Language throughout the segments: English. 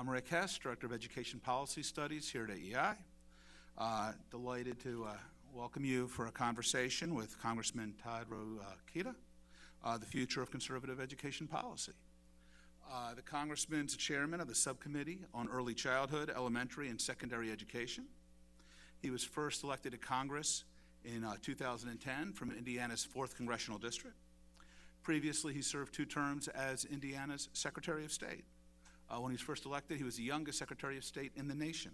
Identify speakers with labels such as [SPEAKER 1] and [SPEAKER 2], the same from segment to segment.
[SPEAKER 1] I'm Rick Hess, Director of Education Policy Studies here at AEI. Delighted to welcome you for a conversation with Congressman Todd Rokita, the future of conservative education policy. The Congressman's chairman of the Subcommittee on Early Childhood, Elementary, and Secondary Education. He was first elected to Congress in 2010 from Indiana's 4th Congressional District. Previously, he served 2 terms as Indiana's Secretary of State. When he was first elected, he was the youngest Secretary of State in the nation.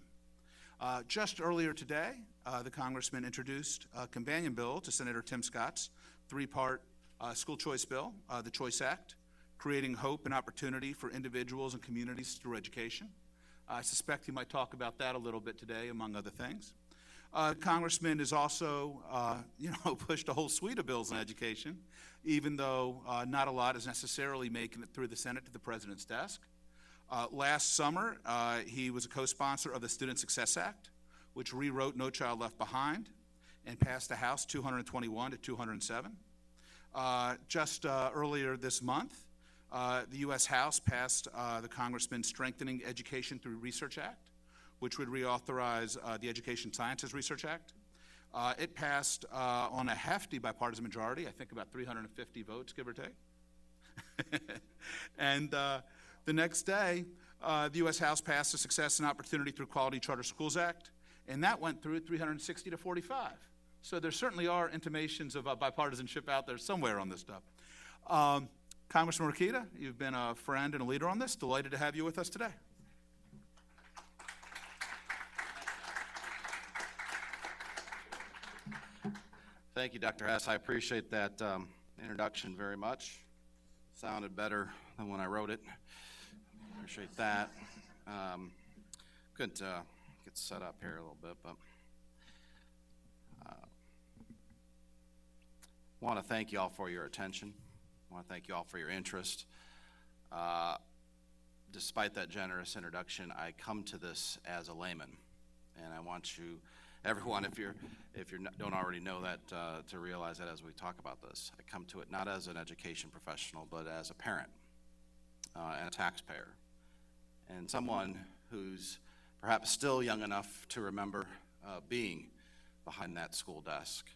[SPEAKER 1] Just earlier today, the Congressman introduced a companion bill to Senator Tim Scott's 3-part school choice bill, the Choice Act, creating hope and opportunity for individuals and communities through education. I suspect he might talk about that a little bit today, among other things. Congressman has also, pushed a whole suite of bills on education, even though not a lot is necessarily making it through the Senate to the President's desk. Last summer, he was a co-sponsor of the Student Success Act, which rewrote No Child Left Behind and passed the House 221 to 207. Just earlier this month, the U.S. House passed the Congressman's Strengthening Education Through Research Act, which would reauthorize the Education Sciences Research Act. It passed on a hefty bipartisan majority, I think about 350 votes, give or take. And the next day, the U.S. House passed the Success and Opportunity Through Quality Charter Schools Act, and that went through 360 to 45. So there certainly are intimations of bipartisanship out there somewhere on this stuff. Congressman Rokita, you've been a friend and a leader on this. Delighted to have you with us today.
[SPEAKER 2] Thank you, Dr. Hess. I appreciate that introduction very much. Sounded better than when I wrote it. Appreciate that. Good to get set up here a little bit, but want to thank you all for your attention. I want to thank you all for your interest. Despite that generous introduction, I come to this as a layman, and I want you, everyone, if you don't already know that, to realize that as we talk about this. I come to it not as an education professional, but as a parent and a taxpayer, and someone who's perhaps still young enough to remember being behind that school desk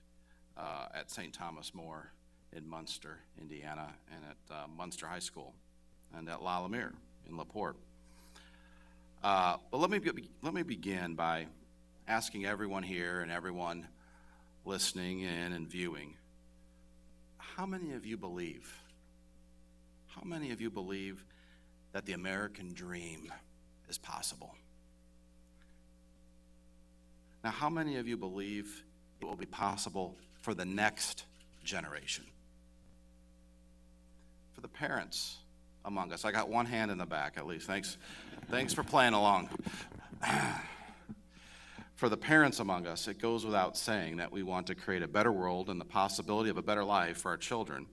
[SPEAKER 2] at St. Thomas More in Munster, Indiana, and at Munster High School, and at La Lemire in LaPorte. But let me begin by asking everyone here and everyone listening in and viewing, how many of you believe that the American dream is possible? Now, how many of you believe it will be possible for the next generation? For the parents among us, I got one hand in the back at least. Thanks for playing along. For the parents among us, it goes without saying that we want to create a better world and the possibility of a better life for our children.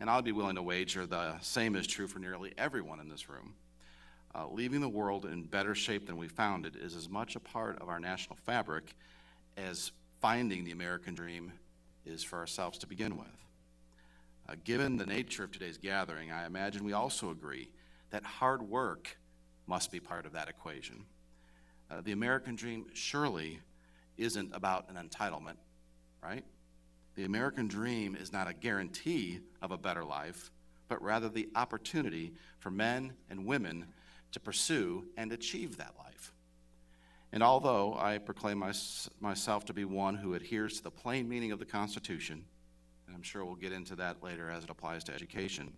[SPEAKER 2] And I'll be willing to wager the same is true for nearly everyone in this room. Leaving the world in better shape than we found it is as much a part of our national fabric as finding the American dream is for ourselves to begin with. Given the nature of today's gathering, I imagine we also agree that hard work must be part of that equation. The American dream surely isn't about an entitlement, right? The American dream is not a guarantee of a better life, but rather the opportunity for men and women to pursue and achieve that life. And although I proclaim myself to be one who adheres to the plain meaning of the Constitution, and I'm sure we'll get into that later as it applies to education,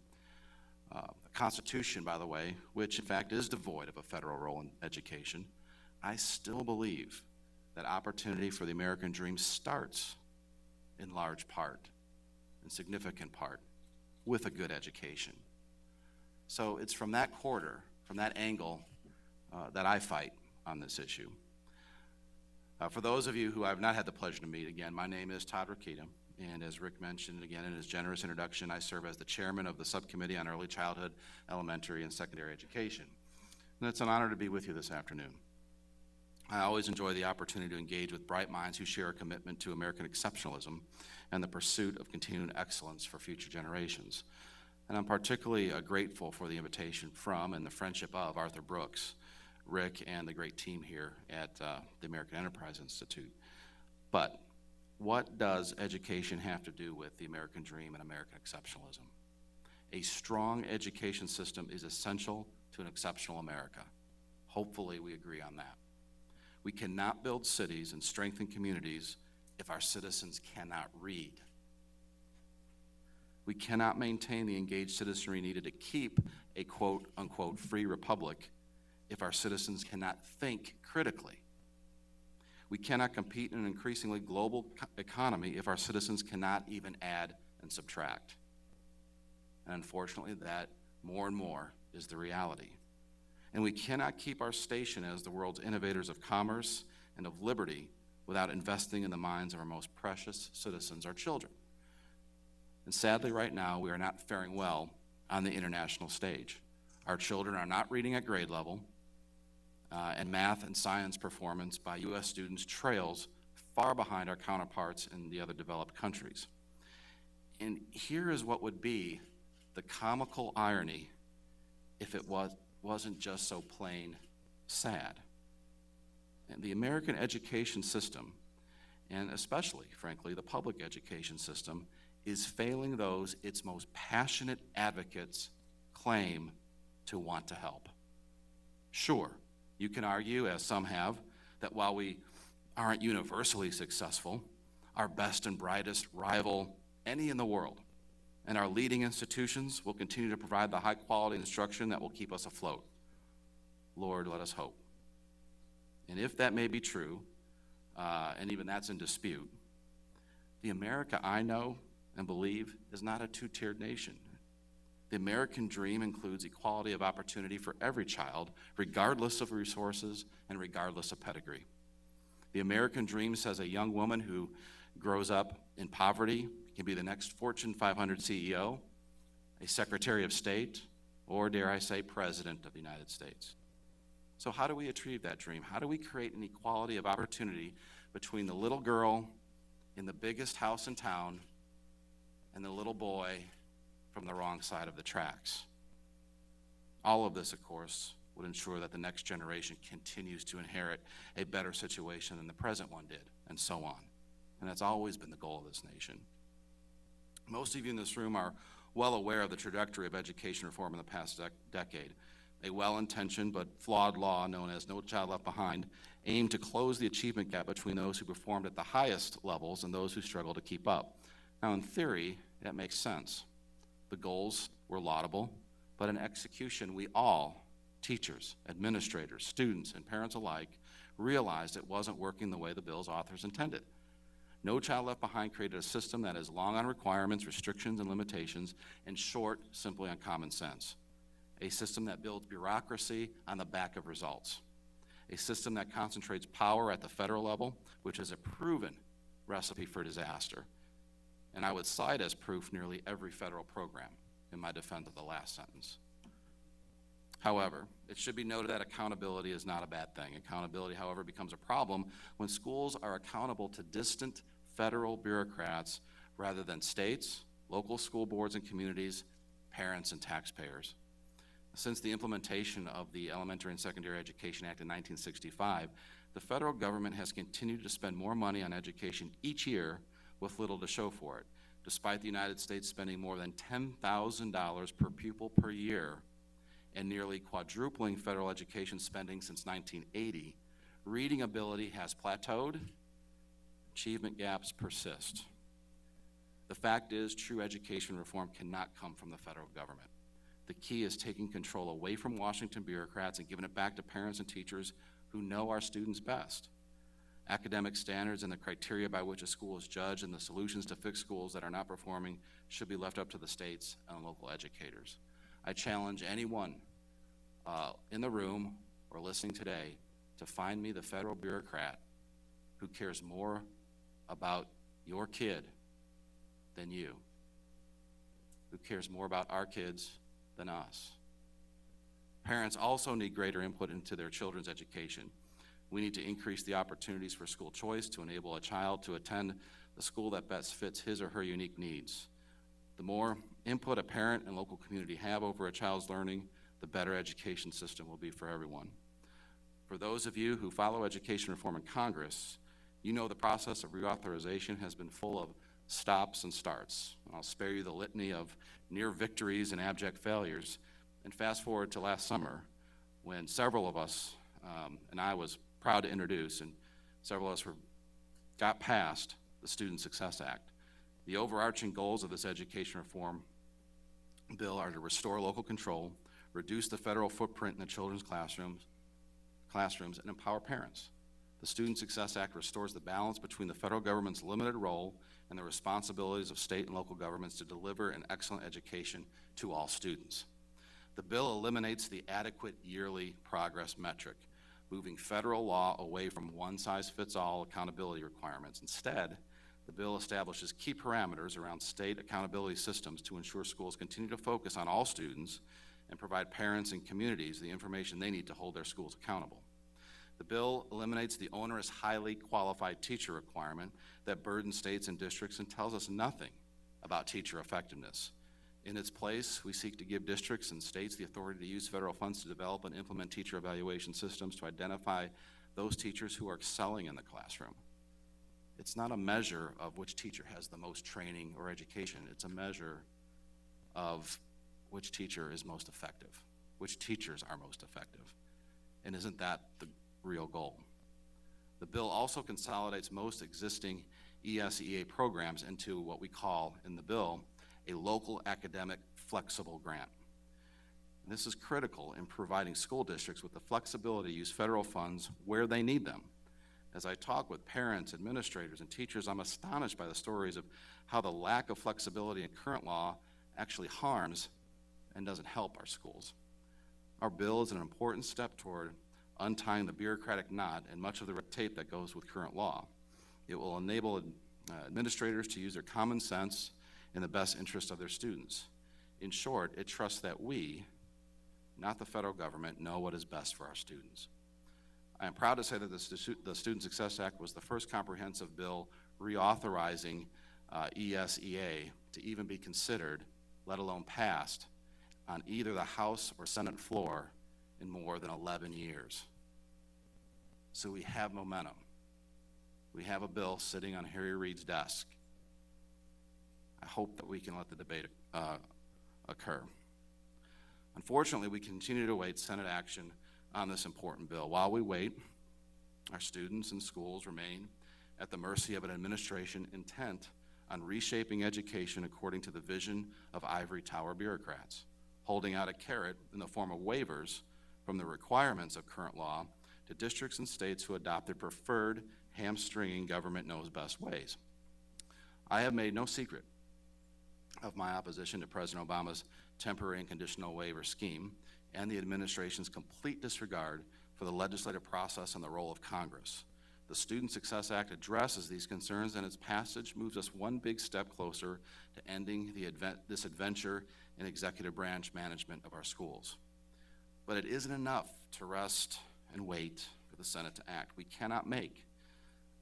[SPEAKER 2] the Constitution, by the way, which in fact is devoid of a federal role in education, I still believe that opportunity for the American dream starts in large part, in significant part, with a good education. So it's from that quarter, from that angle, that I fight on this issue. For those of you who I've not had the pleasure to meet, again, my name is Todd Rokita, and as Rick mentioned again in his generous introduction, I serve as the chairman of the Subcommittee on Early Childhood, Elementary, and Secondary Education. And it's an honor to be with you this afternoon. I always enjoy the opportunity to engage with bright minds who share a commitment to American exceptionalism and the pursuit of continuing excellence for future generations. And I'm particularly grateful for the invitation from and the friendship of Arthur Brooks, Rick and the great team here at the American Enterprise Institute. But what does education have to do with the American dream and American exceptionalism? A strong education system is essential to an exceptional America. Hopefully we agree on that. We cannot build cities and strengthen communities if our citizens cannot read. We cannot maintain the engaged citizenry needed to keep a quote-unquote free republic if our citizens cannot think critically. We cannot compete in an increasingly global economy if our citizens cannot even add and subtract. And unfortunately, that more and more is the reality. And we cannot keep our station as the world's innovators of commerce and of liberty without investing in the minds of our most precious citizens, our children. And sadly, right now, we are not faring well on the international stage. Our children are not reading at grade level, and math and science performance by U.S. students trails far behind our counterparts in the other developed countries. And here is what would be the comical irony if it wasn't just so plain sad. And the American education system, and especially, frankly, the public education system, is failing those its most passionate advocates claim to want to help. Sure, you can argue, as some have, that while we aren't universally successful, our best and brightest rival any in the world, and our leading institutions will continue to provide the high-quality instruction that will keep us afloat. Lord, let us hope. And if that may be true, and even that's in dispute, the America I know and believe is not a two-tiered nation. The American dream includes equality of opportunity for every child, regardless of resources and regardless of pedigree. The American dream says a young woman who grows up in poverty can be the next Fortune 500 CEO, a Secretary of State, or dare I say, President of the United States. So how do we achieve that dream? How do we create an equality of opportunity between the little girl in the biggest house in town and the little boy from the wrong side of the tracks? All of this, of course, would ensure that the next generation continues to inherit a better situation than the present one did, and so on. And that's always been the goal of this nation. Most of you in this room are well aware of the trajectory of education reform in the past decade. A well-intentioned but flawed law known as No Child Left Behind aimed to close the achievement gap between those who performed at the highest levels and those who struggled to keep up. Now, in theory, that makes sense. The goals were laudable, but in execution, we all, teachers, administrators, students, and parents alike, realized it wasn't working the way the bill's authors intended. No Child Left Behind created a system that is long on requirements, restrictions, and limitations, and short simply on common sense. A system that builds bureaucracy on the back of results. A system that concentrates power at the federal level, which is a proven recipe for disaster. And I would cite as proof nearly every federal program in my defense of the last sentence. However, it should be noted that accountability is not a bad thing. Accountability, however, becomes a problem when schools are accountable to distant federal bureaucrats rather than states, local school boards and communities, parents, and taxpayers. Since the implementation of the Elementary and Secondary Education Act in 1965, the federal government has continued to spend more money on education each year with little to show for it. Despite the United States spending more than $10,000 per pupil per year and nearly quadrupling federal education spending since 1980, reading ability has plateaued, achievement gaps persist. The fact is, true education reform cannot come from the federal government. The key is taking control away from Washington bureaucrats and giving it back to parents and teachers who know our students best. Academic standards and the criteria by which a school is judged and the solutions to fix schools that are not performing should be left up to the states and local educators. I challenge anyone in the room or listening today to find me the federal bureaucrat who cares more about your kid than you, who cares more about our kids than us. Parents also need greater input into their children's education. We need to increase the opportunities for school choice to enable a child to attend the school that best fits his or her unique needs. The more input a parent and local community have over a child's learning, the better education system will be for everyone. For those of you who follow education reform in Congress, you know the process of reauthorization has been full of stops and starts. I'll spare you the litany of near victories and abject failures, and fast forward to last summer when several of us, and I was proud to introduce, and several of us got past the Student Success Act. The overarching goals of this education reform bill are to restore local control, reduce the federal footprint in the children's classrooms, and empower parents. The Student Success Act restores the balance between the federal government's limited role and the responsibilities of state and local governments to deliver an excellent education to all students. The bill eliminates the adequate yearly progress metric, moving federal law away from one-size-fits-all accountability requirements. Instead, the bill establishes key parameters around state accountability systems to ensure schools continue to focus on all students and provide parents and communities the information they need to hold their schools accountable. The bill eliminates the onerous, highly qualified teacher requirement that burdens states and districts and tells us nothing about teacher effectiveness. In its place, we seek to give districts and states the authority to use federal funds to develop and implement teacher evaluation systems to identify those teachers who are excelling in the classroom. It's not a measure of which teacher has the most training or education. It's a measure of which teacher is most effective, which teachers are most effective. And isn't that the real goal? The bill also consolidates most existing ESEA programs into what we call in the bill a local academic flexible grant. And this is critical in providing school districts with the flexibility to use federal funds where they need them. As I talk with parents, administrators, and teachers, I'm astonished by the stories of how the lack of flexibility in current law actually harms and doesn't help our schools. Our bill is an important step toward untying the bureaucratic knot and much of the red tape that goes with current law. It will enable administrators to use their common sense in the best interest of their students. In short, it trusts that we, not the federal government, know what is best for our students. I am proud to say that the Student Success Act was the first comprehensive bill reauthorizing ESEA to even be considered, let alone passed, on either the House or Senate floor in more than 11 years. So we have momentum. We have a bill sitting on Harry Reid's desk. I hope that we can let the debate occur. Unfortunately, we continue to await Senate action on this important bill. While we wait, our students and schools remain at the mercy of an administration intent on reshaping education according to the vision of ivory tower bureaucrats, holding out a carrot in the form of waivers from the requirements of current law to districts and states who adopt their preferred hamstringing government knows best ways. I have made no secret of my opposition to President Obama's temporary and conditional waiver scheme and the administration's complete disregard for the legislative process and the role of Congress. The Student Success Act addresses these concerns, and its passage moves us one big step closer to ending this adventure in executive branch management of our schools. But it isn't enough to rest and wait for the Senate to act. We cannot make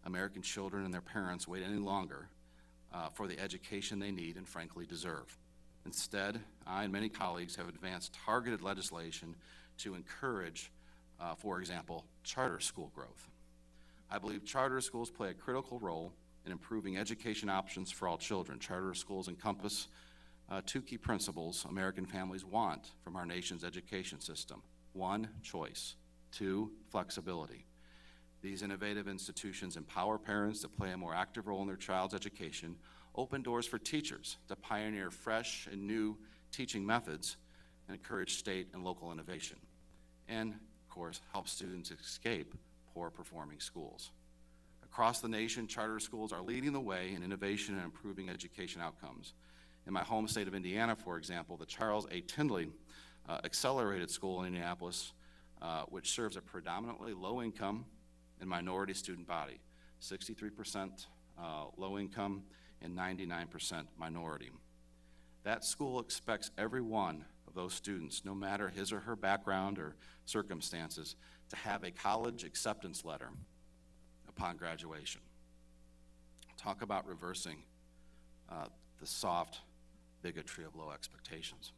[SPEAKER 2] American children and their parents wait any longer for the education they need and frankly deserve. Instead, I and many colleagues have advanced targeted legislation to encourage, for example, charter school growth. I believe charter schools play a critical role in improving education options for all children. Charter schools encompass two key principles American families want from our nation's education system. One, choice. Two, flexibility. These innovative institutions empower parents to play a more active role in their child's education, open doors for teachers to pioneer fresh and new teaching methods, and encourage state and local innovation, and, of course, help students escape poor performing schools. Across the nation, charter schools are leading the way in innovation and improving education outcomes. In my home state of Indiana, for example, the Charles A. Tindley Accelerated School in Indianapolis, which serves a predominantly low-income and minority student body, 63% low income and 99% minority. That school expects every one of those students, no matter his or her background or circumstances, to have a college acceptance letter upon graduation. Talk about reversing the soft bigotry of low expectations.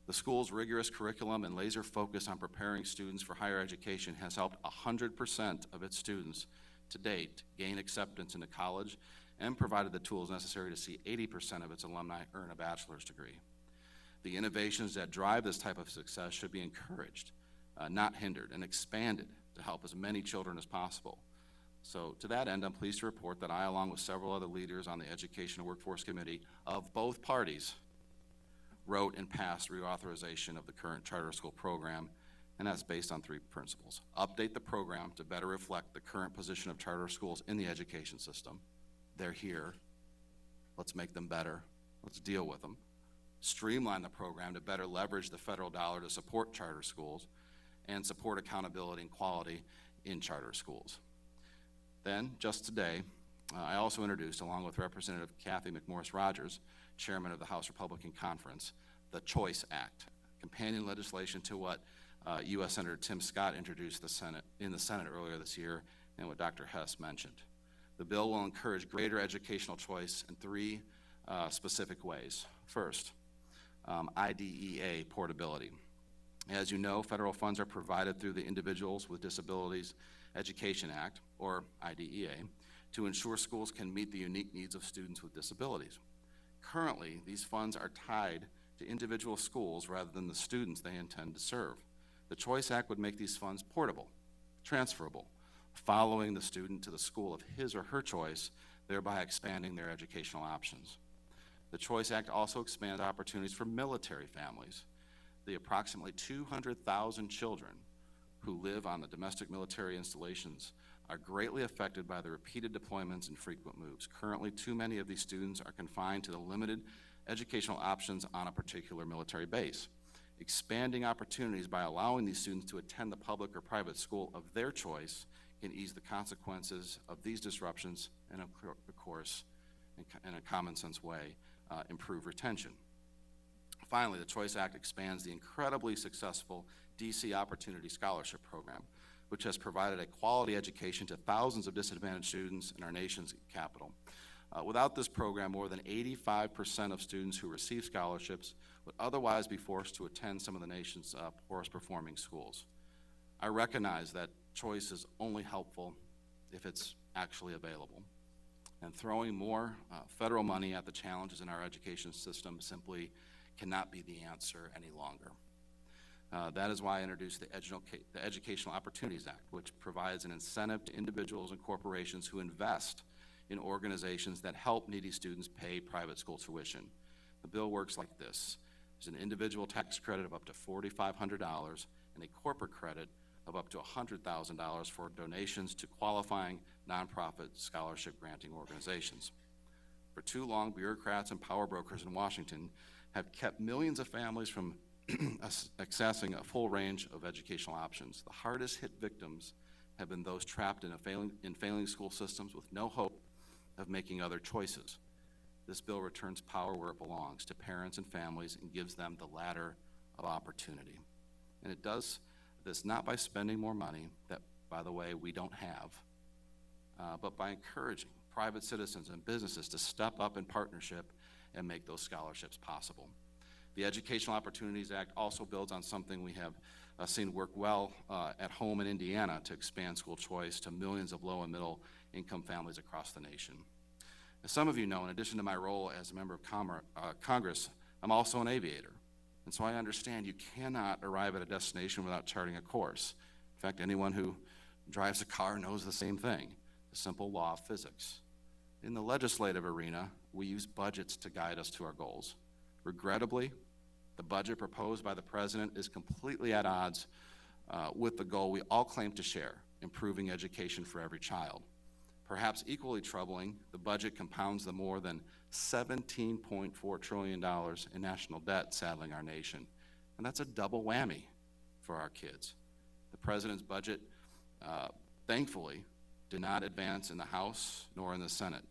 [SPEAKER 2] The school's rigorous curriculum and laser focus on preparing students for higher education has helped 100% of its students to date gain acceptance into college and provided the tools necessary to see 80% of its alumni earn a bachelor's degree. The innovations that drive this type of success should be encouraged, not hindered, and expanded to help as many children as possible. So to that end, I'm pleased to report that I, along with several other leaders on the Education and Workforce Committee of both parties, wrote and passed reauthorization of the current charter school program, and that's based on 3 principles. Update the program to better reflect the current position of charter schools in the education system. They're here. Let's make them better. Let's deal with them. Streamline the program to better leverage the federal dollar to support charter schools and support accountability and quality in charter schools. Then, just today, I also introduced, along with Representative Kathy McMorris-Rogers, Chairman of the House Republican Conference, the CHOICE Act, companion legislation to what U.S. Senator Tim Scott introduced in the Senate earlier this year and what Dr. Hess mentioned. The bill will encourage greater educational choice in 3 specific ways. First, IDEA portability. As you know, federal funds are provided through the Individuals with Disabilities Education Act, or IDEA, to ensure schools can meet the unique needs of students with disabilities. Currently, these funds are tied to individual schools rather than the students they intend to serve. The CHOICE Act would make these funds portable, transferable, following the student to the school of his or her choice, thereby expanding their educational options. The CHOICE Act also expands opportunities for military families. The approximately 200,000 children who live on the domestic military installations are greatly affected by the repeated deployments and frequent moves. Currently, too many of these students are confined to the limited educational options on a particular military base. Expanding opportunities by allowing these students to attend the public or private school of their choice can ease the consequences of these disruptions and, of course, in a common sense way, improve retention. Finally, the CHOICE Act expands the incredibly successful DC Opportunity Scholarship Program, which has provided a quality education to thousands of disadvantaged students in our nation's capital. Without this program, more than 85% of students who receive scholarships would otherwise be forced to attend some of the nation's poorest performing schools. I recognize that choice is only helpful if it's actually available. And throwing more federal money at the challenges in our education system simply cannot be the answer any longer. That is why I introduced the Educational Opportunities Act, which provides an incentive to individuals and corporations who invest in organizations that help needy students pay private school tuition. The bill works like this. There's an individual tax credit of up to $4,500 and a corporate credit of up to $100,000 for donations to qualifying nonprofit scholarship granting organizations. For too long, bureaucrats and power brokers in Washington have kept millions of families from accessing a full range of educational options. The hardest hit victims have been those trapped in failing school systems with no hope of making other choices. This bill returns power where it belongs, to parents and families, and gives them the ladder of opportunity. And it does this not by spending more money that, by the way, we don't have, but by encouraging private citizens and businesses to step up in partnership and make those scholarships possible. The Educational Opportunities Act also builds on something we have seen work well at home in Indiana to expand school choice to millions of low and middle income families across the nation. As some of you know, in addition to my role as a member of Congress, I'm also an aviator. And so I understand you cannot arrive at a destination without charting a course. In fact, anyone who drives a car knows the same thing, the simple law of physics. In the legislative arena, we use budgets to guide us to our goals. Regrettably, the budget proposed by the president is completely at odds with the goal we all claim to share, improving education for every child. Perhaps equally troubling, the budget compounds the more than $17.4 trillion in national debt saddling our nation. And that's a double whammy for our kids. The president's budget, thankfully, did not advance in the House nor in the Senate,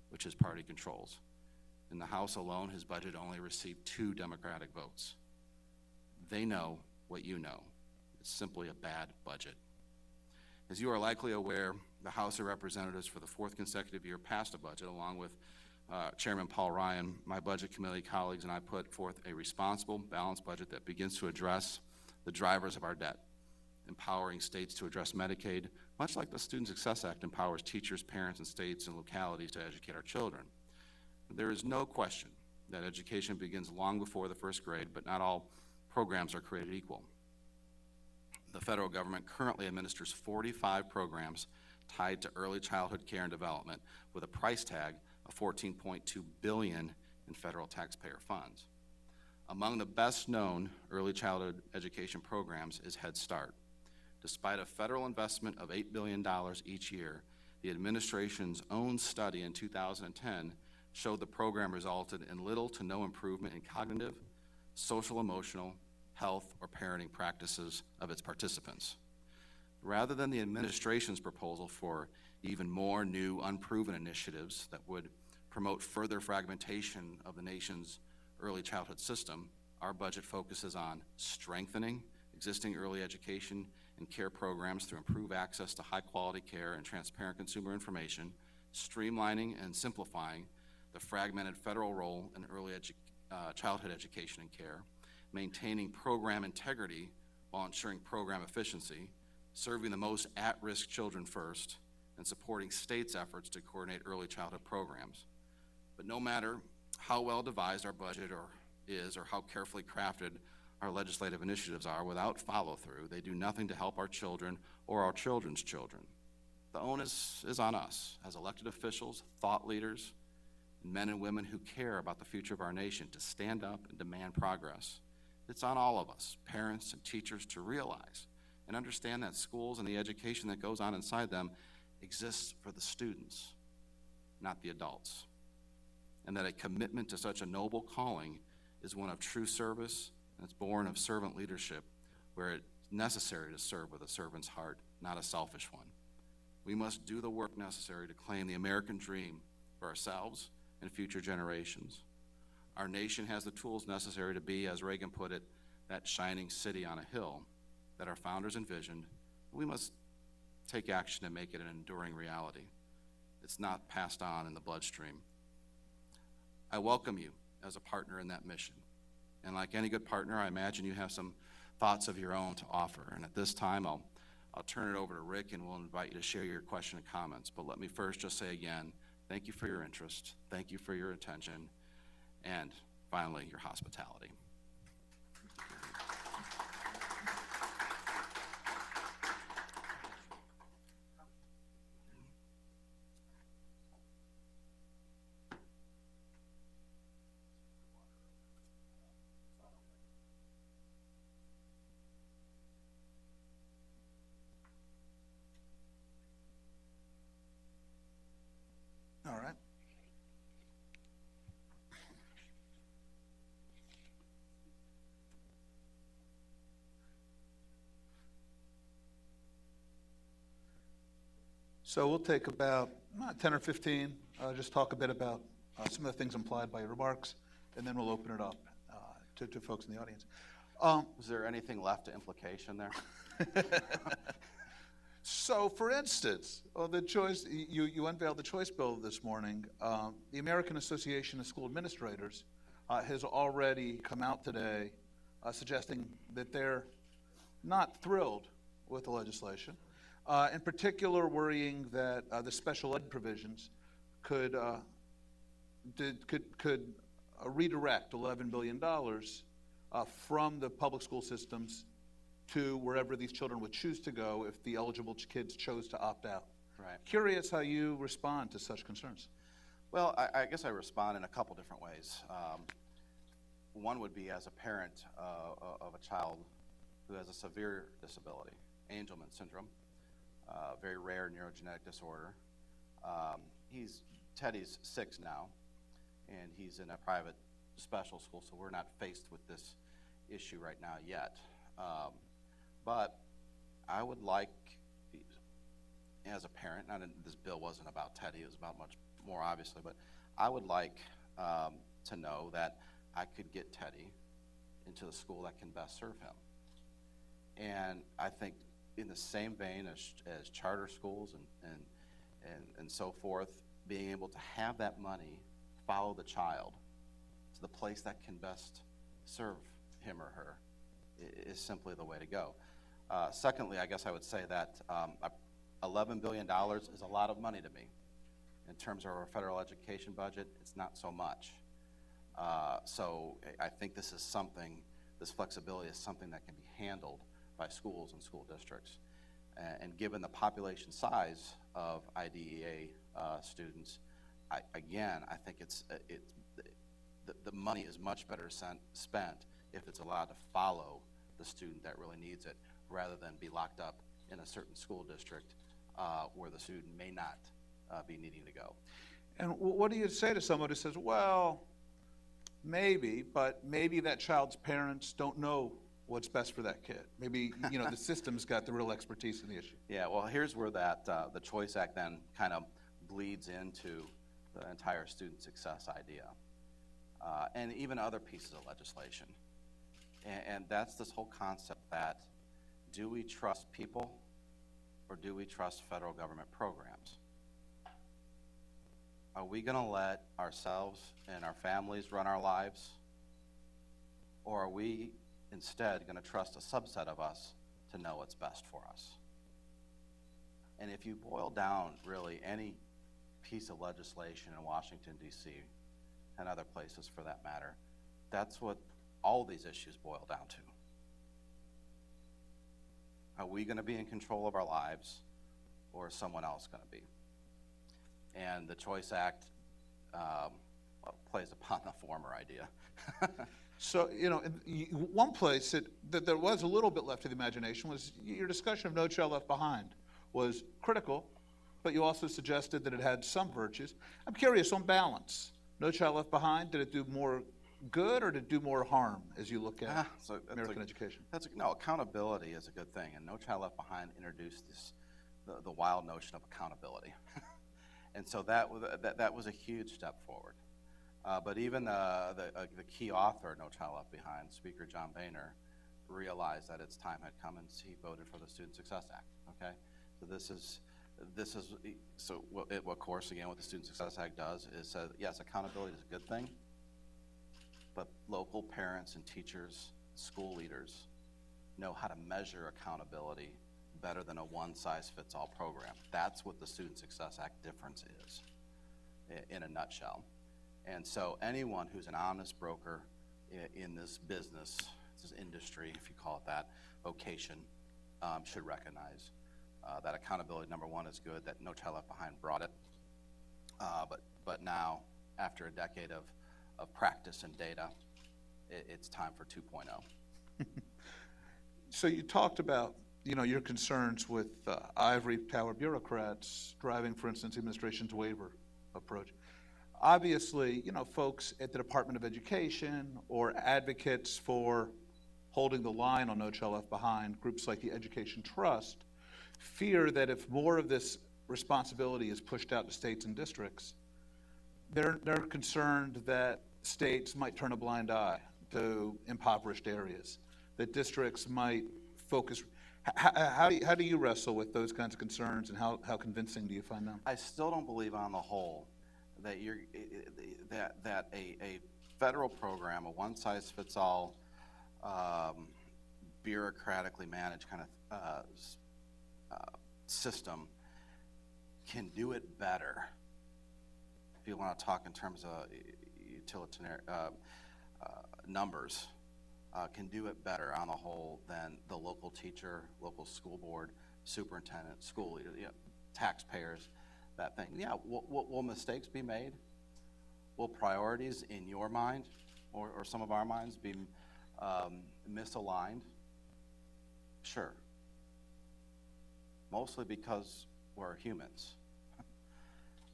[SPEAKER 2] which his party controls. In the House alone, his budget only received 2 Democratic votes. They know what you know. It's simply a bad budget. As you are likely aware, the House of Representatives for the 4th consecutive year passed a budget along with Chairman Paul Ryan, my Budget Committee colleagues, and I put forth a responsible, balanced budget that begins to address the drivers of our debt, empowering states to address Medicaid, much like the Student Success Act empowers teachers, parents, and states and localities to educate our children. There is no question that education begins long before the first grade, but not all programs are created equal. The federal government currently administers 45 programs tied to early childhood care and development with a price tag of $14.2 billion in federal taxpayer funds. Among the best-known early childhood education programs is Head Start. Despite a federal investment of $8 billion each year, the administration's own study in 2010 showed the program resulted in little to no improvement in cognitive, social-emotional, health, or parenting practices of its participants. Rather than the administration's proposal for even more new, unproven initiatives that would promote further fragmentation of the nation's early childhood system, our budget focuses on strengthening existing early education and care programs through improved access to high-quality care and transparent consumer information, streamlining and simplifying the fragmented federal role in early childhood education and care, maintaining program integrity while ensuring program efficiency, serving the most at-risk children first, and supporting states' efforts to coordinate early childhood programs. But no matter how well devised our budget is or how carefully crafted our legislative initiatives are, without follow-through, they do nothing to help our children or our children's children. The onus is on us as elected officials, thought leaders, and men and women who care about the future of our nation to stand up and demand progress. It's on all of us, parents and teachers, to realize and understand that schools and the education that goes on inside them exists for the students, not the adults, and that a commitment to such a noble calling is one of true service, and it's born of servant leadership, where it's necessary to serve with a servant's heart, not a selfish one. We must do the work necessary to claim the American dream for ourselves and future generations. Our nation has the tools necessary to be, as Reagan put it, that shining city on a hill that our founders envisioned. We must take action to make it an enduring reality. It's not passed on in the bloodstream. I welcome you as a partner in that mission. And like any good partner, I imagine you have some thoughts of your own to offer. And at this time, I'll turn it over to Rick, and we'll invite you to share your question and comments. But let me first just say again, thank you for your interest, thank you for your attention, and finally, your hospitality.
[SPEAKER 1] All right. So we'll take about 10 or 15, just talk a bit about some of the things implied by your remarks, and then we'll open it up to folks in the audience.
[SPEAKER 2] Is there anything left to implication there?
[SPEAKER 1] So, for instance, the choice you unveiled the choice bill this morning. The American Association of School Administrators has already come out today suggesting that they're not thrilled with the legislation. In particular, worrying that the special ed provisions could redirect $11 billion from the public school systems to wherever these children would choose to go if the eligible kids chose to opt out.
[SPEAKER 2] Right.
[SPEAKER 1] Curious how you respond to such concerns.
[SPEAKER 2] Well, I guess I respond in a couple different ways. One would be as a parent of a child who has a severe disability, Angelman syndrome, very rare neurogenetic disorder. Teddy's 6 now, and he's in a private special school, so we're not faced with this issue right now yet. But I would like, as a parent, this bill wasn't about Teddy, it was about much more obviously, but I would like to know that I could get Teddy into the school that can best serve him. And I think in the same vein as charter schools and so forth, being able to have that money follow the child to the place that can best serve him or her is simply the way to go. Secondly, I guess I would say that $11 billion is a lot of money to me. In terms of our federal education budget, it's not so much. So I think this flexibility is something that can be handled by schools and school districts. And given the population size of IDEA students, I think the money is much better spent if it's allowed to follow the student that really needs it, rather than be locked up in a certain school district where the student may not be needing to go.
[SPEAKER 1] And what do you say to someone who says, well, maybe, but maybe that child's parents don't know what's best for that kid? Maybe, the system's got the real expertise in the issue.
[SPEAKER 2] Yeah, well, here's where the Choice Act then kind of bleeds into the entire student success idea, and even other pieces of legislation. And that's this whole concept that, do we trust people or do we trust federal government programs? Are we going to let ourselves and our families run our lives? Or are we instead going to trust a subset of us to know what's best for us? And if you boil down really any piece of legislation in Washington, D.C., and other places for that matter, that's what all these issues boil down to. Are we going to be in control of our lives, or is someone else going to be? And the Choice Act plays upon the former idea.
[SPEAKER 1] So, one place that there was a little bit left to the imagination was your discussion of No Child Left Behind was critical, but you also suggested that it had some virtues. I'm curious, on balance, No Child Left Behind, did it do more good or did it do more harm as you look at American education?
[SPEAKER 2] No, accountability is a good thing, and No Child Left Behind introduced the wild notion of accountability. And so that was a huge step forward. But even the key author of No Child Left Behind, Speaker John Boehner, realized that its time had come, and he voted for the Student Success Act. Okay, so of course, again, what the Student Success Act does is says, yes, accountability is a good thing, but local parents and teachers, school leaders know how to measure accountability better than a one-size-fits-all program. That's what the Student Success Act difference is, in a nutshell. And so anyone who's an honest broker in this business, this industry, if you call it that, vocation, should recognize that accountability, number one, is good, that No Child Left Behind brought it. But now, after a decade of practice and data, it's time for 2.0.
[SPEAKER 1] So you talked about your concerns with ivory tower bureaucrats driving, for instance, the administration's waiver approach. Obviously, folks at the Department of Education or advocates for holding the line on No Child Left Behind, groups like the Education Trust, fear that if more of this responsibility is pushed out to states and districts, they're concerned that states might turn a blind eye to impoverished areas, that districts might focus. How do you wrestle with those kinds of concerns, and how convincing do you find them?
[SPEAKER 2] I still don't believe on the whole that that a federal program, a one-size-fits-all, bureaucratically managed kind of system can do it better. If you want to talk in terms of utilitarian numbers, can do it better on the whole than the local teacher, local school board, superintendent, school leader, taxpayers, that thing. Yeah, will mistakes be made? Will priorities in your mind or some of our minds be misaligned? Sure. Mostly because we're humans.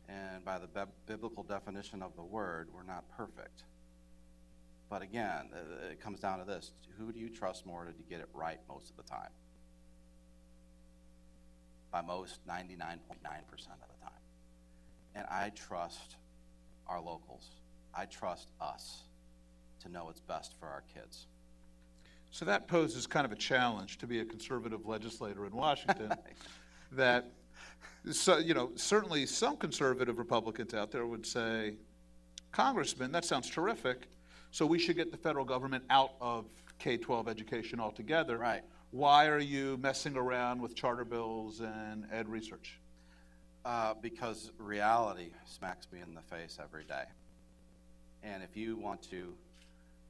[SPEAKER 2] And by the biblical definition of the word, we're not perfect. But again, it comes down to this. Who do you trust more to get it right most of the time? By most, 99.9% of the time. And I trust our locals. I trust us to know what's best for our kids.
[SPEAKER 1] So that poses kind of a challenge to be a conservative legislator in Washington. Certainly some conservative Republicans out there would say Congressman, that sounds terrific. So we should get the federal government out of K-12 education altogether.
[SPEAKER 2] Right.
[SPEAKER 1] Why are you messing around with charter bills and ed research?
[SPEAKER 2] Because reality smacks me in the face every day. And if you want to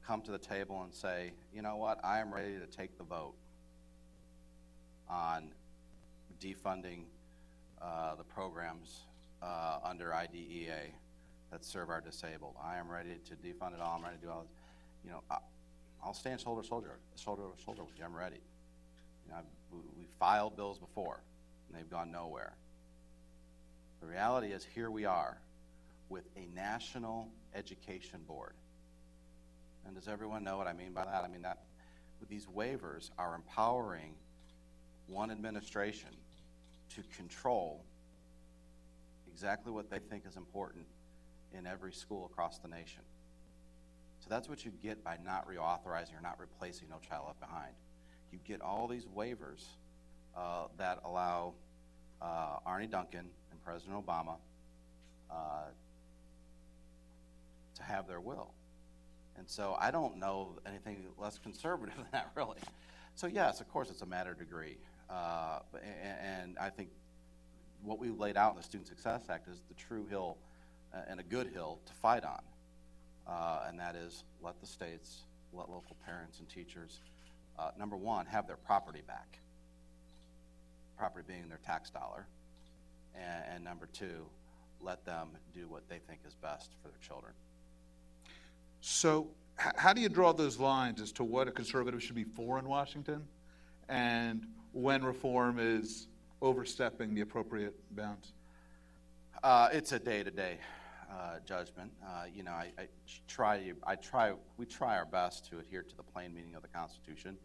[SPEAKER 2] come to the table and say, you know what, I am ready to take the vote on defunding the programs under IDEA that serve our disabled. I am ready to defund it all. I'm ready to do all this. You know, I'll stand shoulder to shoulder with you. I'm ready. You know, we filed bills before, and they've gone nowhere. The reality is, here we are with a national education board. And does everyone know what I mean by that? I mean that with these waivers are empowering one administration to control exactly what they think is important in every school across the nation. So that's what you get by not reauthorizing or not replacing No Child Left Behind. You get all these waivers that allow Arne Duncan and President Obama to have their will. And so I don't know anything less conservative than that, really. So yes, of course, it's a matter of degree. And I think what we laid out in the Student Success Act is the true hill and a good hill to fight on. And that is, let the states, let local parents and teachers, number one, have their property back. Property being their tax dollar. And number two, let them do what they think is best for their children.
[SPEAKER 1] So how do you draw those lines as to what a conservative should be for in Washington and when reform is overstepping the appropriate bounds?
[SPEAKER 2] It's a day-to-day judgment. You know, we try our best to adhere to the plain meaning of the Constitution,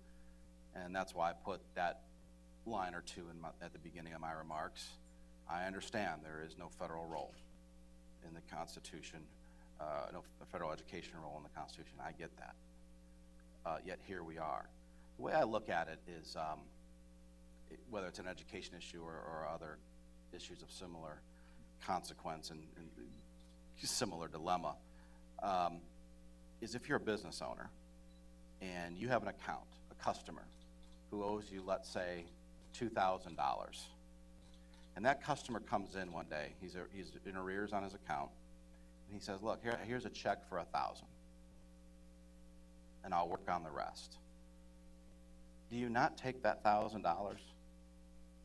[SPEAKER 2] and that's why I put that line or two at the beginning of my remarks. I understand there is no federal role in the Constitution, no federal education role in the Constitution. I get that. Yet here we are. The way I look at it is, whether it's an education issue or other issues of similar consequence and similar dilemma, is if you're a business owner and you have an account, a customer who owes you, let's say, $2,000, and that customer comes in one day, he's in arrears on his account, and he says, look, here's a check for $1,000, and I'll work on the rest. Do you not take that $1,000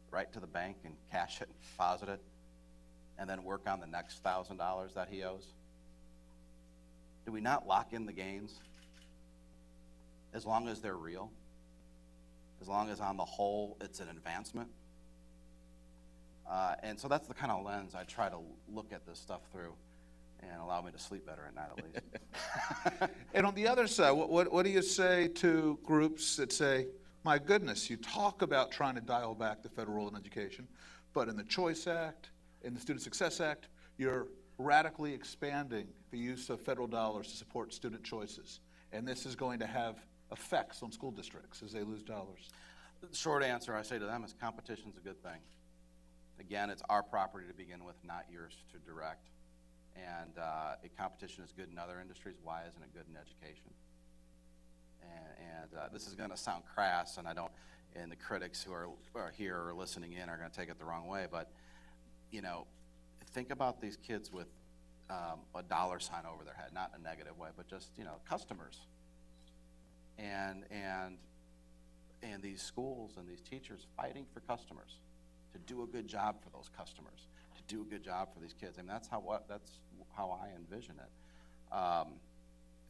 [SPEAKER 2] right to the bank and cash it, deposit it, and then work on the next $1,000 that he owes? Do we not lock in the gains as long as they're real? As long as on the whole it's an advancement? And so that's the kind of lens I try to look at this stuff through and allow me to sleep better at night, at least.
[SPEAKER 1] And on the other side, what do you say to groups that say, my goodness, you talk about trying to dial back the federal role in education, but in the Choice Act, in the Student Success Act, you're radically expanding the use of federal dollars to support student choices. And this is going to have effects on school districts as they lose dollars.
[SPEAKER 2] The short answer I say to them is competition's a good thing. Again, it's our property to begin with, not yours to direct. And competition is good in other industries. Why isn't it good in education? And this is going to sound crass, and the critics who are here or listening in are going to take it the wrong way. But you know, think about these kids with a dollar sign over their head, not in a negative way, but just, you know, customers. And these schools and these teachers fighting for customers, to do a good job for those customers, to do a good job for these kids. I mean, that's how I envision it.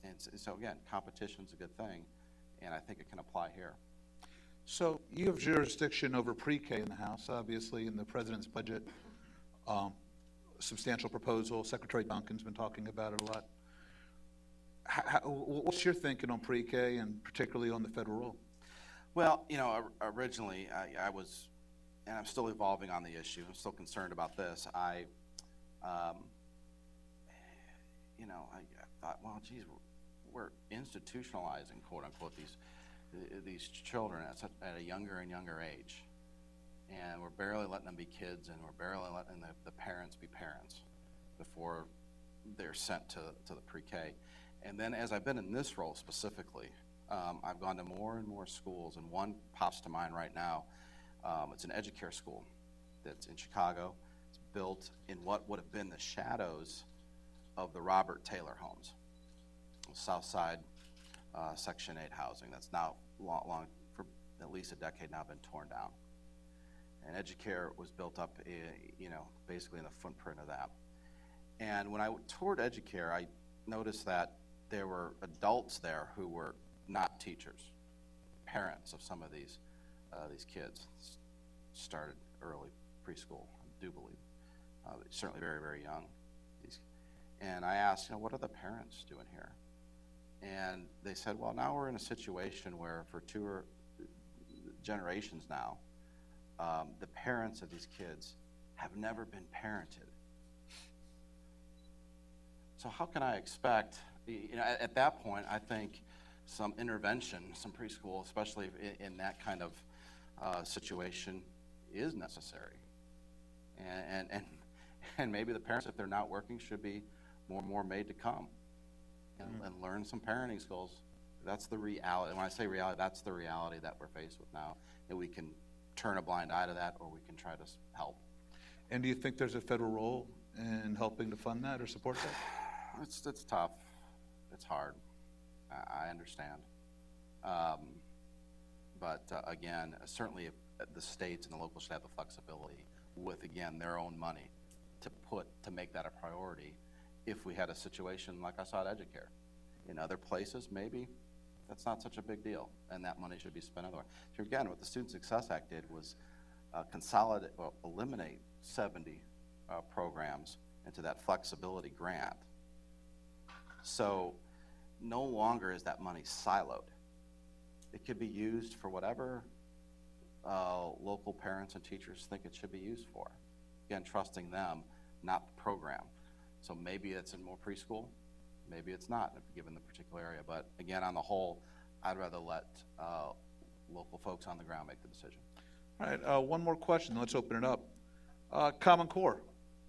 [SPEAKER 2] And so again, competition's a good thing, and I think it can apply here.
[SPEAKER 1] So you have jurisdiction over pre-K in the House, obviously, in the president's budget. Substantial proposal. Secretary Duncan's been talking about it a lot. What's your thinking on pre-K and particularly on the federal role?
[SPEAKER 2] Well, you know, originally I was, and I'm still evolving on the issue. I'm still concerned about this. I thought, well, geez, we're institutionalizing, quote unquote, these children at a younger and younger age. And we're barely letting them be kids, and we're barely letting the parents be parents before they're sent to the pre-K. And then as I've been in this role specifically, I've gone to more and more schools, and one pops to mind right now. It's an Educare school that's in Chicago. It's built in what would have been the shadows of the Robert Taylor homes, South Side Section 8 housing that's now long for at least a decade now been torn down. And Educare was built up, basically in the footprint of that. And when I toured Educare, I noticed that there were adults there who were not teachers, parents of some of these kids. Started early preschool, I do believe. Certainly very, very young. And I asked, what are the parents doing here? And they said, well, now we're in a situation where for two generations now, the parents of these kids have never been parented. So how can I expect, at that point, I think some intervention, some preschool, especially in that kind of situation, is necessary. And maybe the parents, if they're not working, should be more made to come and learn some parenting skills. That's the reality. When I say reality, that's the reality that we're faced with now. And we can turn a blind eye to that, or we can try to help.
[SPEAKER 1] And do you think there's a federal role in helping to fund that or support that?
[SPEAKER 2] It's tough. It's hard. I understand. But again, certainly if the states and the locals should have the flexibility with, again, their own money to make that a priority if we had a situation like I saw at Educare. In other places, maybe that's not such a big deal, and that money should be spent otherwise. So again, what the Student Success Act did was eliminate 70 programs into that flexibility grant. So no longer is that money siloed. It could be used for whatever local parents and teachers think it should be used for. Again, trusting them, not the program. So maybe it's in more preschool, maybe it's not, given the particular area. But again, on the whole, I'd rather let local folks on the ground make the decision.
[SPEAKER 1] All right, one more question, let's open it up. Common Core,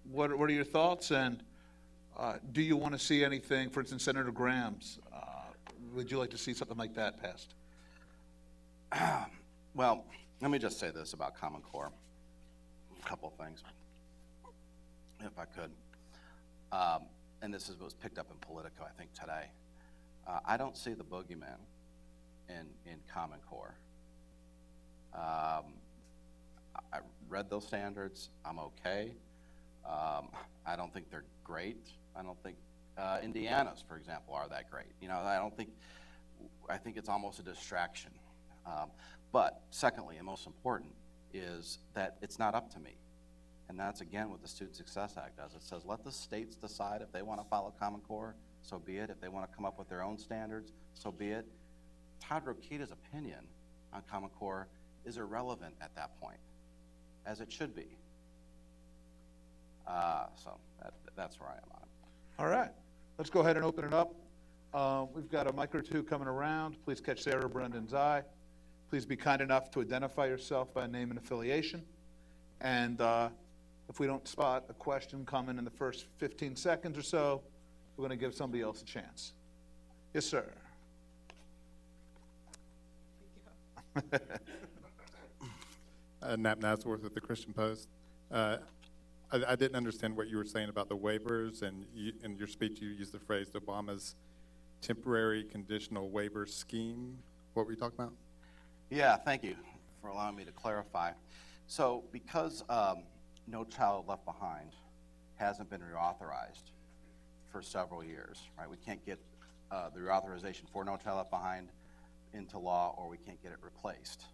[SPEAKER 1] what are your thoughts, and do you want to see anything, for instance, Senator Graham's, would you like to see something like that passed?
[SPEAKER 2] Well, let me just say this about Common Core, a couple of things, if I could. And this was picked up in Politico, I think, today. I don't see the boogeyman in Common Core. I read those standards. I'm okay. I don't think they're great. I don't think Indiana's, for example, are that great. I think it's almost a distraction. But secondly, and most important, is that it's not up to me. And that's, again, what the Student Success Act does. It says, let the states decide if they want to follow Common Core, so be it. If they want to come up with their own standards, so be it. Todd Rokita's opinion on Common Core is irrelevant at that point, as it should be. So that's where I am on it.
[SPEAKER 1] All right, let's go ahead and open it up. We've got a mic or two coming around. Please catch Sarah Brendan's eye. Please be kind enough to identify yourself by name and affiliation. And if we don't spot a question coming in the first 15 seconds or so, we're going to give somebody else a chance. Yes, sir.
[SPEAKER 3] Nap Nasworth with the Christian Post. I didn't understand what you were saying about the waivers, and in your speech you used the phrase Obama's temporary conditional waiver scheme. What were you talking about?
[SPEAKER 2] Yeah, thank you for allowing me to clarify. So because No Child Left Behind hasn't been reauthorized for several years, right? We can't get the reauthorization for No Child Left Behind into law, or we can't get it replaced.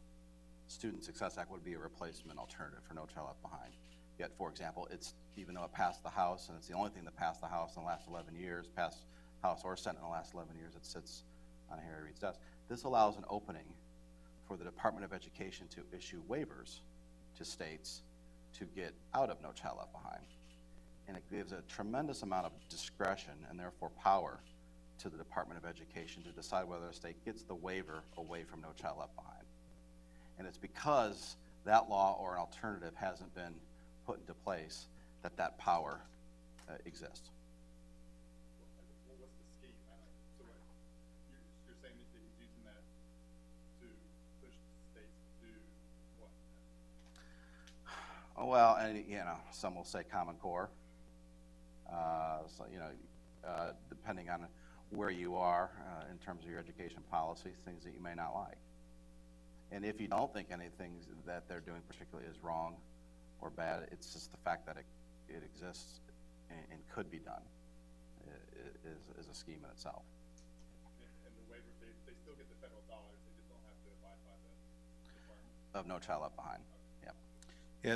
[SPEAKER 2] Student Success Act would be a replacement alternative for No Child Left Behind. Yet, for example, even though it passed the House, and it's the only thing that passed the House in the last 11 years, passed House or Senate in the last 11 years, it sits on Harry Reid's desk. This allows an opening for the Department of Education to issue waivers to states to get out of No Child Left Behind. And it gives a tremendous amount of discretion and therefore power to the Department of Education to decide whether a state gets the waiver away from No Child Left Behind. And it's because that law or an alternative hasn't been put into place that power exists. Well, and, some will say Common Core. So, depending on where you are in terms of your education policy, things that you may not like. And if you don't think anything that they're doing particularly is wrong or bad, it's just the fact that it exists and could be done is a scheme in itself.
[SPEAKER 3] And the waivers, they still get the federal dollars, they just don't have to abide by the requirement?
[SPEAKER 2] Of No Child Left Behind,
[SPEAKER 1] Yeah,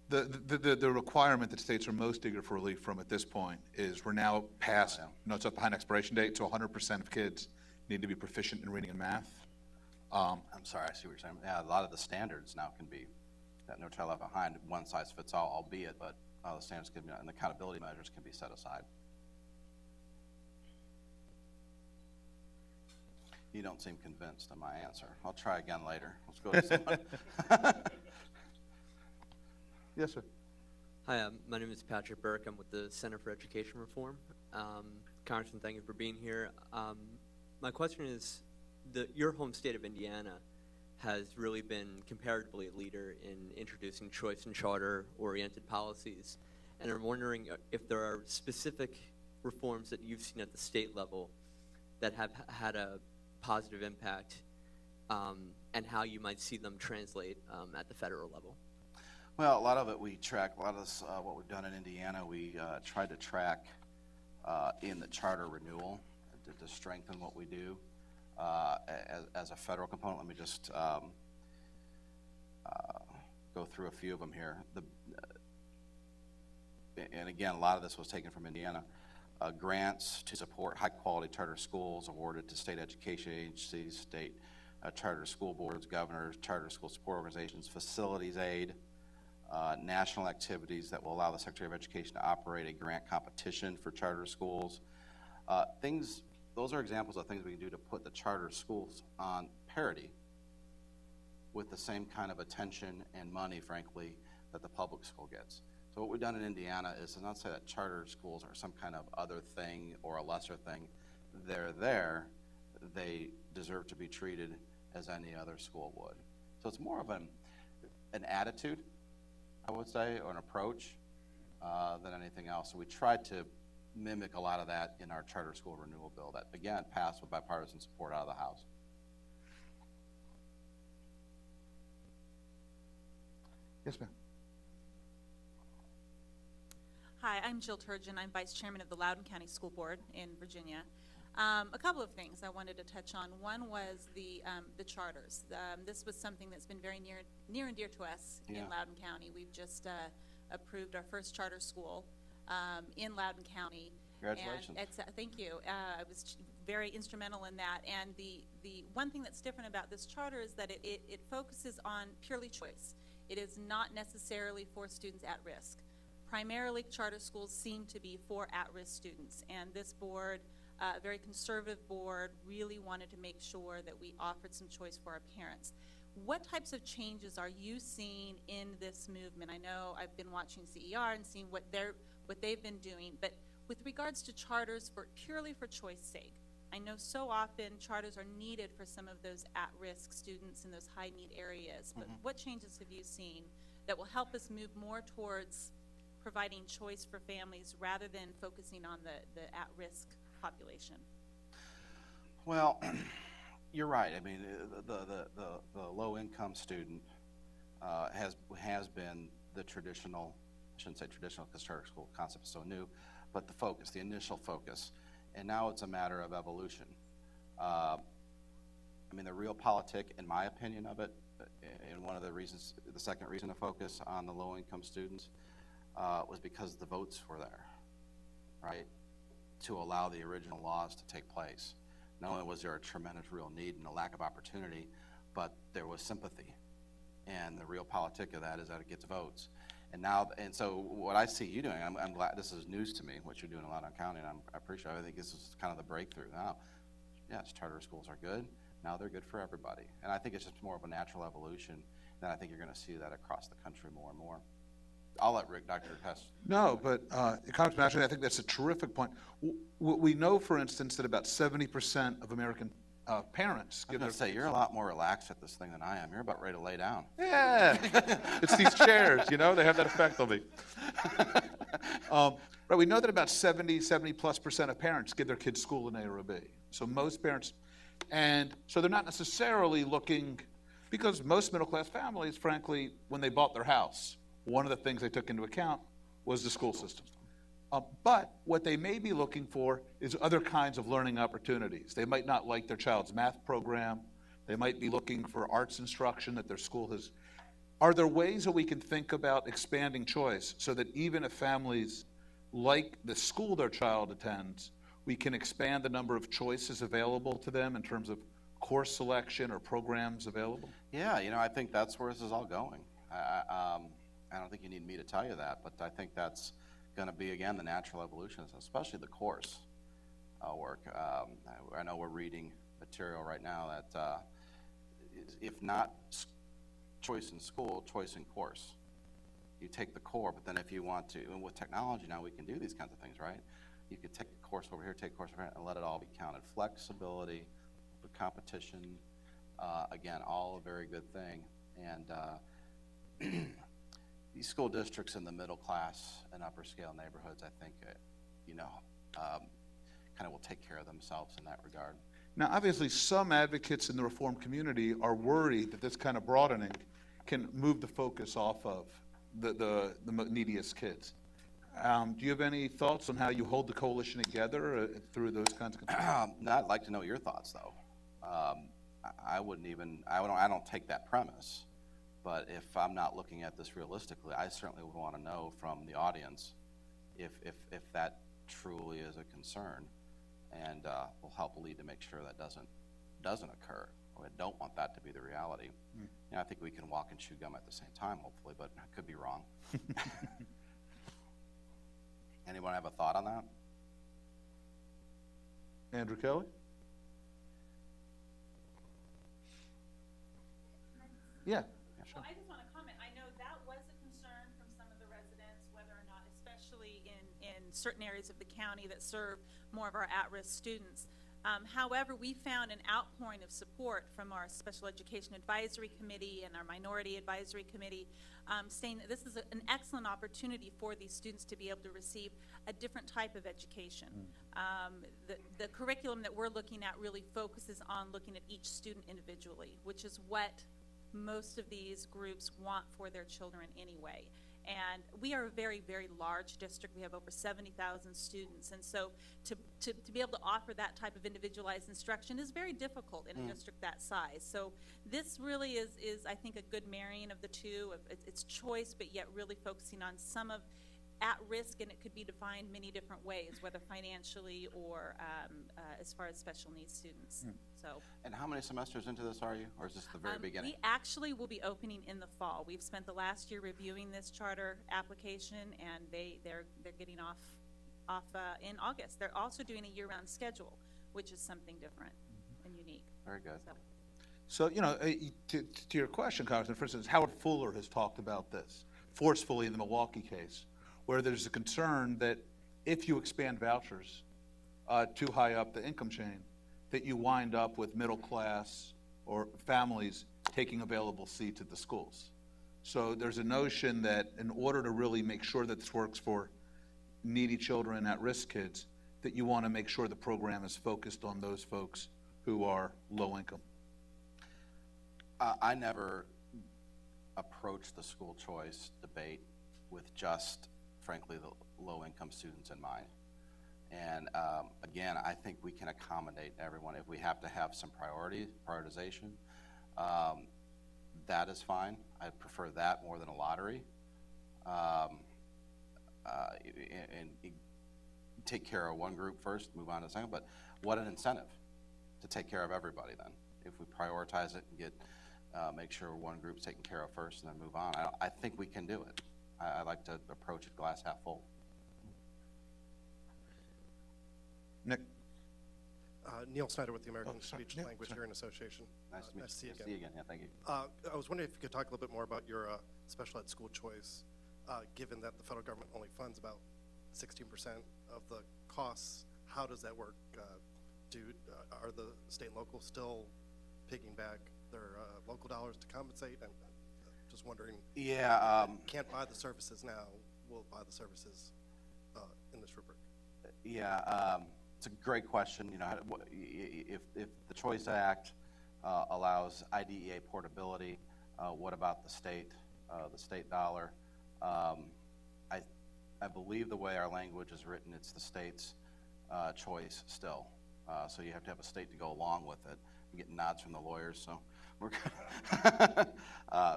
[SPEAKER 1] the requirement that states are most eager for relief from at this point is we're now past, it's up behind expiration date, so 100% of kids need to be proficient in reading and math.
[SPEAKER 2] I'm sorry, I see what you're saying. Yeah, a lot of the standards now can be that No Child Left Behind, one size fits all, albeit, but the standards can be, and the accountability measures can be set aside. You don't seem convinced of my answer. I'll try again later. Let's go to someone.
[SPEAKER 1] Yes, sir.
[SPEAKER 4] Hi, my name is Patrick Burke. I'm with the Center for Education Reform. Congressman, thank you for being here. My question is, your home state of Indiana has really been comparatively a leader in introducing choice and charter-oriented policies. And I'm wondering if there are specific reforms that you've seen at the state level that have had a positive impact, and how you might see them translate at the federal level.
[SPEAKER 2] Well, a lot of it we track. A lot of this, what we've done in Indiana, we tried to track in the charter renewal to strengthen what we do as a federal component. Let me just go through a few of them here. And again, a lot of this was taken from Indiana. Grants to support high-quality charter schools awarded to state education agencies, state charter school boards, governors, charter school support organizations, facilities aid, national activities that will allow the Secretary of Education to operate a grant competition for charter schools. Those are examples of things we can do to put the charter schools on parity with the same kind of attention and money, frankly, that the public school gets. So what we've done in Indiana is to not say that charter schools are some kind of other thing or a lesser thing. They're there. They deserve to be treated as any other school would. So it's more of an attitude, I would say, or an approach than anything else. So we tried to mimic a lot of that in our charter school renewal bill that, again, passed with bipartisan support out of the House.
[SPEAKER 1] Yes, ma'am.
[SPEAKER 5] Hi, I'm Jill Turgeon. I'm Vice Chairman of the Loudoun County School Board in Virginia. A couple of things I wanted to touch on. One was the charters. This was something that's been very near and dear to us in Loudoun County. We've just approved our first charter school in Loudoun County.
[SPEAKER 2] Congratulations.
[SPEAKER 5] And thank you. I was very instrumental in that. And the one thing that's different about this charter is that it focuses on purely choice. It is not necessarily for students at risk. Primarily, charter schools seem to be for at-risk students, and this board, a very conservative board, really wanted to make sure that we offered some choice for our parents. What types of changes are you seeing in this movement? I know I've been watching CER and seeing what they've been doing, but with regards to charters purely for choice sake, I know so often charters are needed for some of those at-risk students in those high-need areas, but what changes have you seen that will help us move more towards providing choice for families rather than focusing on the at-risk population?
[SPEAKER 2] Well, you're right. I mean, the low-income student has been the traditional, I shouldn't say traditional because charter school concept is so new, but the focus, the initial focus. And now it's a matter of evolution. I mean, the real politic, in my opinion of it, and one of the reasons, the second reason to focus on the low-income students was because the votes were there, right, to allow the original laws to take place. Not only was there a tremendous real need and a lack of opportunity, but there was sympathy. And the real politic of that is that it gets votes. And so what I see you doing, I'm glad this is news to me, what you're doing in Loudoun County, and I appreciate it. I think this is kind of the breakthrough now. Yes, charter schools are good. Now they're good for everybody. And I think it's just more of a natural evolution, and I think you're going to see that across the country more and more. I'll let Dr. Hess.
[SPEAKER 1] No, but Congressman Ashley, I think that's a terrific point. We know, for instance, that about 70% of American parents
[SPEAKER 2] I'm
[SPEAKER 1] give
[SPEAKER 2] gonna
[SPEAKER 1] their
[SPEAKER 2] say, you're a lot more relaxed at this thing than I am. You're about ready to lay down.
[SPEAKER 1] Yeah, it's these chairs, they have that effect on me. Right, we know that about 70+% of parents give their kids school in A or a B. So most parents, and so they're not necessarily looking, because most middle-class families, frankly, when they bought their house, one of the things they took into account was the school system. But what they may be looking for is other kinds of learning opportunities. They might not like their child's math program. They might be looking for arts instruction that their school has. Are there ways that we can think about expanding choice so that even if families like the school their child attends, we can expand the number of choices available to them in terms of course selection or programs available?
[SPEAKER 2] Yeah, I think that's where this is all going. I don't think you need me to tell you that, but I think that's going to be, again, the natural evolution, especially the course work. I know we're reading material right now that if not choice in school, choice in course. You take the core, but then if you want to, and with technology now we can do these kinds of things, right? You could take a course over here, take a course over here, and let it all be counted. Flexibility, the competition, again, all a very good thing. And these school districts in the middle class and upper scale neighborhoods, I think, kind of will take care of themselves in that regard.
[SPEAKER 1] Now, obviously, some advocates in the reform community are worried that this kind of broadening can move the focus off of the neediest kids. Do you have any thoughts on how you hold the coalition together through those kinds of concerns?
[SPEAKER 2] I'd like to know your thoughts, though. I don't take that premise, but if I'm not looking at this realistically, I certainly would want to know from the audience if that truly is a concern, and will help lead to make sure that doesn't occur. I don't want that to be the reality. I think we can walk and chew gum at the same time, hopefully, but I could be wrong. Anyone have a thought on that?
[SPEAKER 1] Andrew Kelly? Yeah.
[SPEAKER 5] Well, I just want to comment. I know that was a concern from some of the residents, whether or not, especially in certain areas of the county that serve more of our at-risk students. However, we found an outpouring of support from our Special Education Advisory Committee and our Minority Advisory Committee, saying that this is an excellent opportunity for these students to be able to receive a different type of education. The curriculum that we're looking at really focuses on looking at each student individually, which is what most of these groups want for their children anyway. And we are a very, very large district. We have over 70,000 students. And so to be able to offer that type of individualized instruction is very difficult in a district that size. So this really is I think, a good marrying of the two. It's choice, but yet really focusing on some of at risk, and it could be defined many different ways, whether financially or as far as special needs students. So.
[SPEAKER 2] And how many semesters into this are you, or is this the very beginning?
[SPEAKER 5] We actually will be opening in the fall. We've spent the last year reviewing this charter application, and they're getting off in August. They're also doing a year-round schedule, which is something different and unique.
[SPEAKER 2] Very good.
[SPEAKER 1] So, to your question, Congressman, for instance, Howard Fuller has talked about this forcefully in the Milwaukee case, where there's a concern that if you expand vouchers too high up the income chain, that you wind up with middle class or families taking available seats at the schools. So there's a notion that in order to really make sure that this works for needy children, at-risk kids, that you want to make sure the program is focused on those folks who are low income.
[SPEAKER 2] I never approached the school choice debate with just, frankly, the low-income students in mind. And again, I think we can accommodate everyone. If we have to have some prioritization, that is fine. I prefer that more than a lottery. And take care of one group first, move on to the second. But what an incentive to take care of everybody then. If we prioritize it and get make sure one group's taken care of first and then move on. I think we can do it. I like to approach it glass half full.
[SPEAKER 1] Nick?
[SPEAKER 6] Neil Snyder with the American
[SPEAKER 1] sorry.
[SPEAKER 6] Speech
[SPEAKER 1] Neil,
[SPEAKER 6] Language
[SPEAKER 1] sorry.
[SPEAKER 6] Hearing Association.
[SPEAKER 2] Nice to meet you.
[SPEAKER 6] Nice to see you
[SPEAKER 2] Nice to see you again. Yeah, thank you.
[SPEAKER 6] I was wondering if you could talk a little bit more about your special ed school choice, given that the federal government only funds about 16% of the costs. How does that work are the state and local still picking back their local dollars to compensate? I'm just wondering,
[SPEAKER 2] Yeah,
[SPEAKER 6] can't buy the services now, will buy the services in this rubric?
[SPEAKER 2] yeah, it's a great question. You know, if the Choice Act allows IDEA portability, what about the state dollar? I believe the way our language is written, it's the state's choice still. So you have to have a state to go along with it. I'm getting nods from the lawyers, so we're good.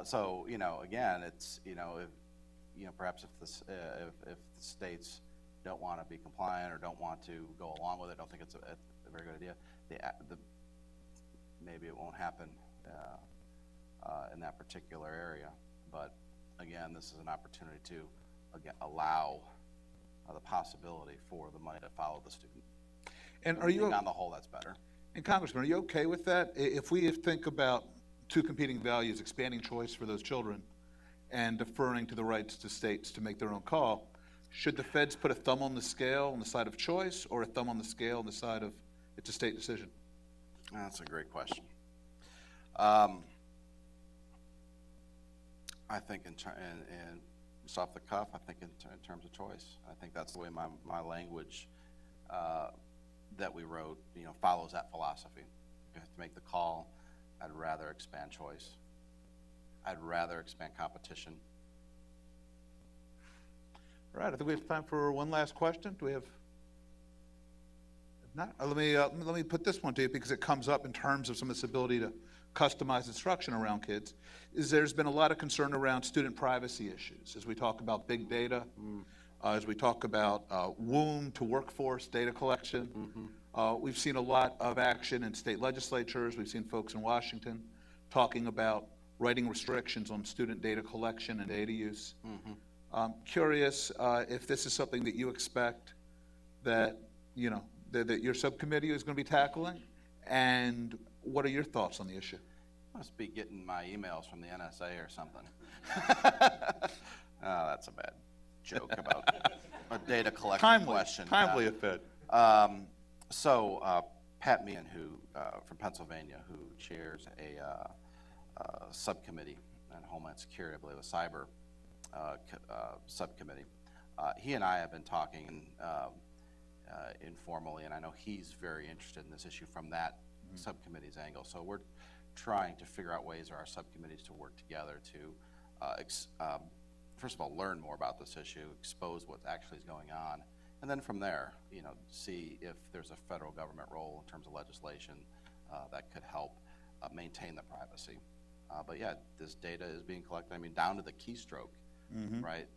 [SPEAKER 2] So, you know, again, it's, you know, if, you know, perhaps if the states don't want to be compliant or don't want to go along with it, don't think it's a very good idea, maybe it won't happen in that particular area. But again, this is an opportunity to, again, allow the possibility for the money to follow the student.
[SPEAKER 1] And are
[SPEAKER 2] I
[SPEAKER 1] you,
[SPEAKER 2] think on the whole, that's better.
[SPEAKER 1] and Congressman, are you okay with that? If we think about two competing values, expanding choice for those children and deferring to the rights to states to make their own call, should the feds put a thumb on the scale on the side of choice or a thumb on the scale on the side of it's a state decision?
[SPEAKER 2] That's a great question. I think in just off the cuff, I think in terms of choice, I think that's the way my language that we wrote, you know, follows that philosophy. You have to make the call. I'd rather expand choice. I'd rather expand competition.
[SPEAKER 1] All right, I think we have time for one last question. Do we have? If not, let me put this one to you because it comes up in terms of some of this ability to customize instruction around kids. There's been a lot of concern around student privacy issues as we talk about big data, as we talk about womb to workforce data collection. We've seen a lot of action in state legislatures. We've seen folks in Washington talking about writing restrictions on student data collection and data use. Curious if this is something that you expect that, you know, that your subcommittee is going to be tackling, and what are your thoughts on the issue?
[SPEAKER 2] Must be getting my emails from the NSA or something. Oh, that's a bad joke about a data collection question.
[SPEAKER 1] Timely if it.
[SPEAKER 2] So Pat Meehan, who from Pennsylvania, who chairs a subcommittee on Homeland Security, I believe a cyber subcommittee, he and I have been talking informally, and I know he's very interested in this issue from that subcommittee's angle. So we're trying to figure out ways for our subcommittees to work together to, first of all, learn more about this issue, expose what actually is going on, and then from there, you know, see if there's a federal government role in terms of legislation that could help maintain the privacy. But yeah, this data is being collected, I mean, down to the keystroke, right?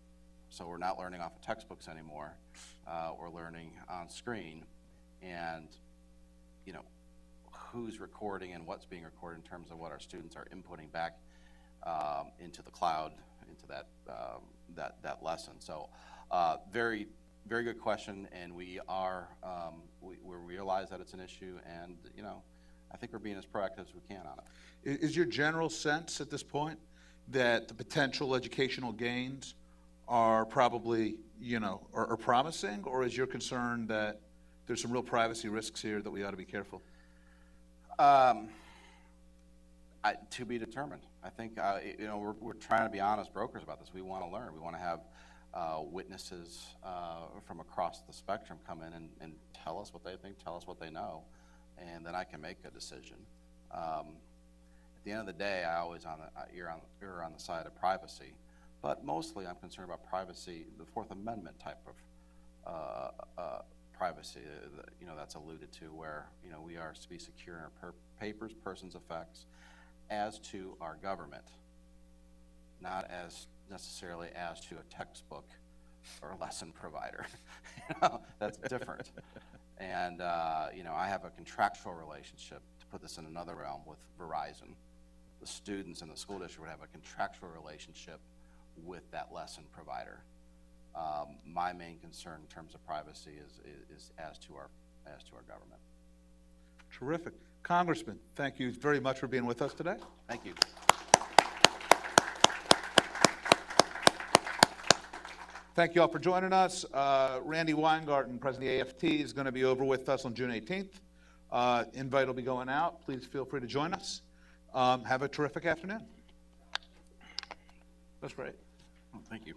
[SPEAKER 2] So we're not learning off of textbooks anymore. We're learning on screen, and, you know, who's recording and what's being recorded in terms of what our students are inputting back into the cloud, into that lesson. So very, very good question, and we realize that it's an issue, and, you know, I think we're being as proactive as we can on it.
[SPEAKER 1] Is your general sense at this point that the potential educational gains are probably, you know, are promising, or is your concern that there's some real privacy risks here that we ought to be careful?
[SPEAKER 2] To be determined. I think, you know, we're trying to be honest brokers about this. We want to learn. We want to have witnesses from across the spectrum come in and tell us what they think, tell us what they know, and then I can make a decision. At the end of the day, I always err on the side of privacy, but mostly I'm concerned about privacy, the Fourth Amendment type of privacy, you know, that's alluded to, where, you know, we are to be secure in our papers, persons, effects, as to our government, not as necessarily as to a textbook or a lesson provider. You know, that's different. And you know, I have a contractual relationship, to put this in another realm, with Verizon. The students in the school district would have a contractual relationship with that lesson provider. My main concern in terms of privacy is as to our government.
[SPEAKER 1] Terrific. Congressman, thank you very much for being with us today.
[SPEAKER 2] Thank you.
[SPEAKER 1] Thank you all for joining us. Randy Weingarten, President of the AFT, is going to be over with us on June 18th Invite will be going out. Please feel free to join us. Have a terrific afternoon. That's great.
[SPEAKER 2] Oh, thank you.